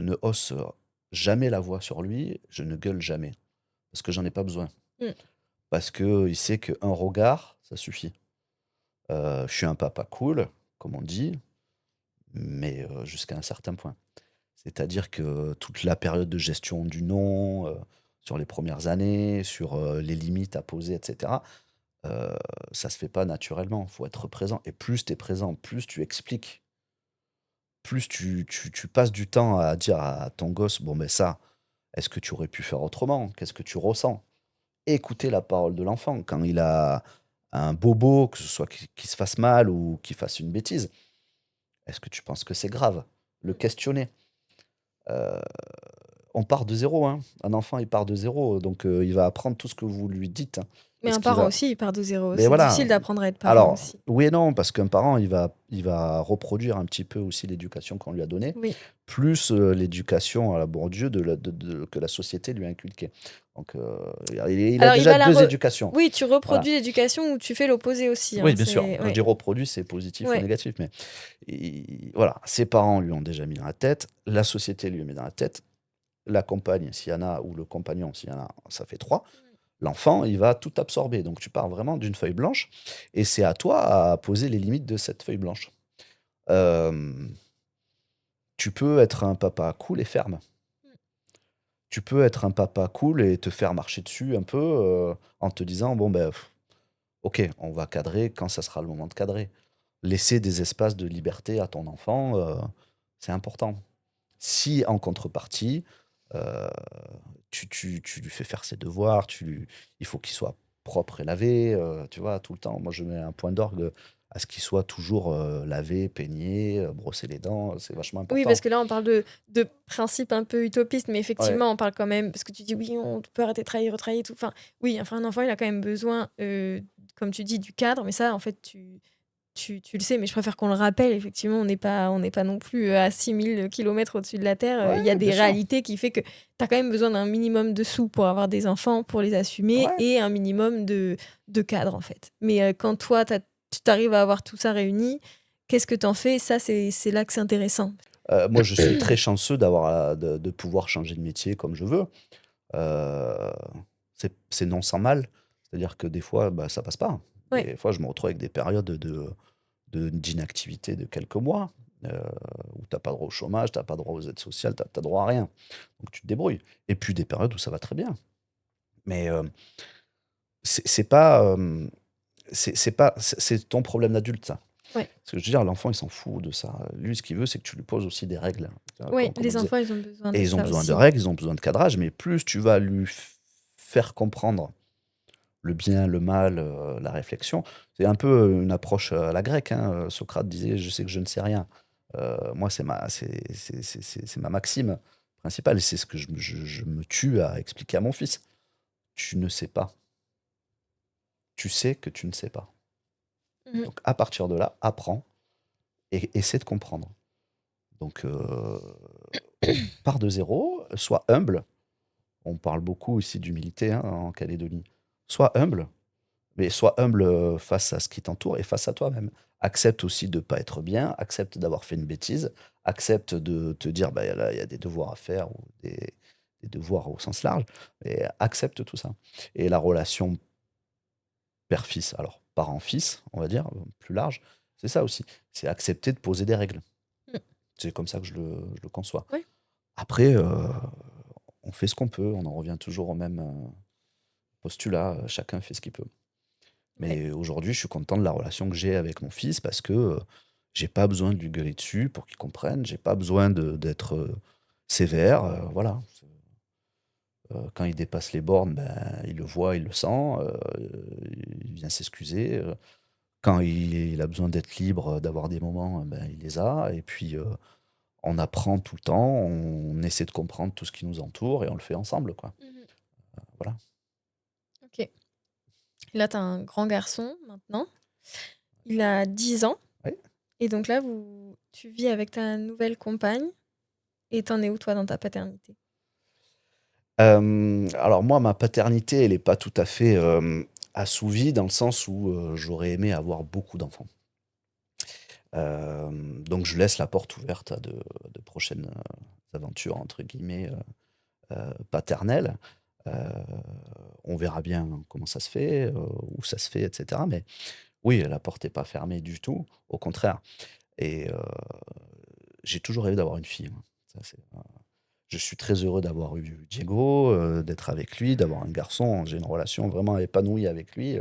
ne hausse jamais la voix sur lui, je ne gueule jamais parce que j'en ai pas besoin. Mmh. Parce qu'il sait qu'un regard, ça suffit. Je suis un papa cool, comme on dit, mais jusqu'à un certain point. C'est-à-dire que toute la période de gestion du non, sur les premières années, sur, les limites à poser et cetera, heu, ça se fait pas naturellement. Il faut être présent et plus tu es présent, plus tu expliques, plus tu passes du temps à dire à ton gosse: «Bon, ben ça, est-ce que tu aurais pu faire autrement? Qu'est-ce que tu ressens?» Écouter la parole de l'enfant quand il a un bobo, que ce soit qu'il se fasse mal ou qu'il fasse une bêtise. Est-ce que tu penses que c'est grave? Le questionner. Heu, on part de zéro, hein. Un enfant, il part de zéro, donc il va apprendre tout ce que vous lui dites, hein. Mais Et ce un qui parent va aussi, il part de zéro. mais C'est voilà. difficile d'apprendre à être parent Alors, aussi. oui et non, parce qu'un parent, il va reproduire un petit peu aussi l'éducation qu'on lui a donnée, Oui. plus, l'éducation à la Bourdieu que la société lui a inculquée. Donc il a Alors il déjà va la 2 re éducations. oui, tu Voilà. reproduis l'éducation ou tu fais l'opposé aussi, Oui, hein, bien sûr. c'est Quand je ouais, dis reproduit, c'est positif ou ouais. négatif, mais voilà, ses parents lui ont déjà mis dans la tête, la société lui met dans la tête, la compagne, s'il y en a, ou le compagnon, s'il y en a, ça fait 3. L'enfant, il va tout absorber. Donc tu pars vraiment d'une feuille blanche et c'est à toi à poser les limites de cette feuille blanche. Hem, Tu peux être un papa cool et ferme. Mmh. Tu peux être un papa cool et te faire marcher dessus un peu, en te disant: «Bon, ben, OK, on va cadrer quand ça sera le moment de cadrer». Laisser des espaces de liberté à ton enfant, c'est important. Si en contrepartie, heu, tu lui fais faire ses devoirs, il faut qu'il soit propre et lavé, tu vois? Tout le temps. Moi, je mets un point d'orgue à ce qu'il soit toujours, lavé, peigné, brosser les dents, c'est vachement Oui, parce important. que là, on parle de principes un peu utopistes, mais Ouais, effectivement, on parle quand même parce que tu dis: «Oui, on peut arrêter de travailler, retravailler et tout». Enfin, oui, enfin, un enfant, il a quand même besoin, comme tu dis, du cadre, mais ça, en fait, tu le sais, mais je préfère qu'on le rappelle. Effectivement, on n'est pas non plus à 6 000 kilomètres au-dessus de la Terre. Il y a Ouais, bien des sûr. réalités qui fait que tu as quand même besoin d'un minimum de sous pour avoir des enfants, pour les assumer, Ouais. et un minimum de cadre, en fait. Mais quand toi, tu arrives à avoir tout ça réuni, qu'est-ce que tu en fais? Ça, c'est là que c'est intéressant. Moi, je suis très chanceux de pouvoir changer de métier comme je veux. Heu, c'est non sans mal. C'est-à-dire que des fois, bah, ça passe pas. Ouais, Des fois, je me retrouve avec des périodes d'inactivité de quelques mois, où tu as pas droit au chômage, tu as pas droit aux aides sociales, tu as droit à rien. Donc tu te débrouilles. Et puis des périodes où ça va très bien. Mais, c'est pas, c'est ton problème d'adulte ça. ouais, Parce que je veux dire, l'enfant, il s'en fout de ça. Lui, ce qu'il veut, c'est que tu lui poses aussi des règles, tu vois? ouais. Comme on Les disait. enfants, ils ont besoin Et de ils ont ça besoin de aussi. règles, ils ont besoin de cadrage, mais plus tu vas lui faire comprendre le bien, le mal, la réflexion. C'est un peu, une approche, à la grecque, hein, Socrate disait: «Je sais que je ne sais rien». Moi, c'est ma maxime principale et c'est ce que je me tue à expliquer à mon fils. Tu ne sais pas. Tu sais que tu ne sais pas. Mhm. Donc à partir de là, apprends et essaie de comprendre. Donc pars de zéro, sois humble. On parle beaucoup ici d'humilité, hein, en Calédonie. Sois humble, mais sois humble, face à ce qui t'entoure et face à toi-même. Accepte aussi de pas être bien, accepte d'avoir fait une bêtise, accepte de te dire: «Bah, là, il y a des devoirs à faire» ou des devoirs au sens large et accepte tout ça. Et la relation père-fils, alors parent-fils, on va dire, plus large, c'est ça aussi. C'est accepter de poser des règles. Mm. C'est comme ça que je le conçois. Ouais, Après, on fait ce qu'on peut, on en revient toujours au même, postulat, chacun fait ce qu'il peut. ouais. Mais aujourd'hui, je suis content de la relation que j'ai avec mon fils parce que, j'ai pas besoin de lui gueuler dessus pour qu'il comprenne, j'ai pas besoin d'être, sévère, voilà. Quand il dépasse les bornes, ben, il le voit, il le sent, il vient s'excuser, quand il a besoin d'être libre, d'avoir des moments, ben, il les a et puis, on apprend tout le temps, on essaie de comprendre tout ce qui nous entoure et on le fait ensemble, quoi. Mhm. Voilà. Ok. Là, tu as un grand garçon maintenant. Il a 10 ans. Oui. Et donc là, tu vis avec ta nouvelle compagne. Et t'en es où, toi, dans ta paternité? Alors moi, ma paternité, elle est pas tout à fait, assouvie dans le sens où, j'aurais aimé avoir beaucoup d'enfants. Donc je laisse la porte ouverte à de prochaines, «aventures» entre guillemets, paternelles. Heu, on verra bien comment ça se fait, où ça se fait et cetera. Mais oui, la porte est pas fermée du tout, au contraire. Et j'ai toujours rêvé d'avoir une fille, moi. Ça c'est, je suis très heureux d'avoir eu Diego, d'être avec lui, d'avoir un garçon. J'ai une relation vraiment épanouie avec lui,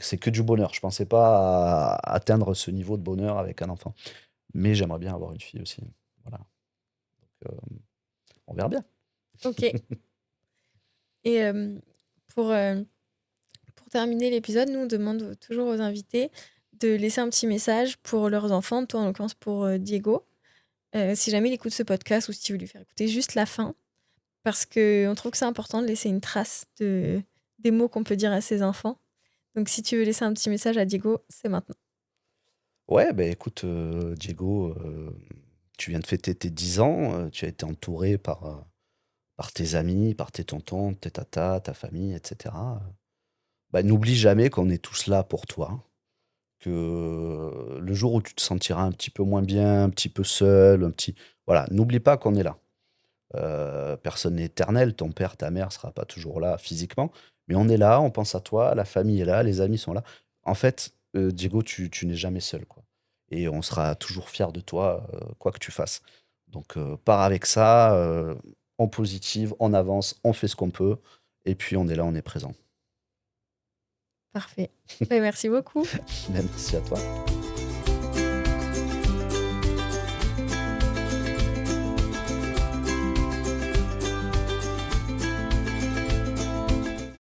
c'est que du bonheur. Je pensais pas atteindre ce niveau de bonheur avec un enfant. Mais j'aimerais bien avoir une fille aussi. Voilà, donc on verra bien. Ok. Et pour terminer l'épisode, nous, on demande toujours aux invités de laisser un petit message pour leurs enfants, toi, en l'occurrence, pour Diego. Si jamais il écoute ce podcast ou si tu veux lui faire écouter juste la fin, parce qu'on trouve que c'est important de laisser une trace des mots qu'on peut dire à ses enfants. Donc, si tu veux laisser un petit message à Diego, c'est maintenant. Ouais, bah, écoute, Diego, tu viens de fêter tes 10 ans, tu as été entouré par tes amis, par tes tontons, tes tatas, ta famille et cetera. Bah, n'oublie jamais qu'on est tous là pour toi, que le jour où tu te sentiras un petit peu moins bien, un petit peu seul, voilà, n'oublie pas qu'on est là. Personne n'est éternel, ton père, ta mère sera pas toujours là physiquement, mais on est là, on pense à toi, la famille est là, les amis sont là. En fait, Diego, tu n'es jamais seul, quoi. Et on sera toujours fiers de toi, quoi que tu fasses. Donc, pars avec ça, en positive, on avance, on fait ce qu'on peut, et puis on est là, on est présent. Parfait. Ben, merci beaucoup. Merci à toi.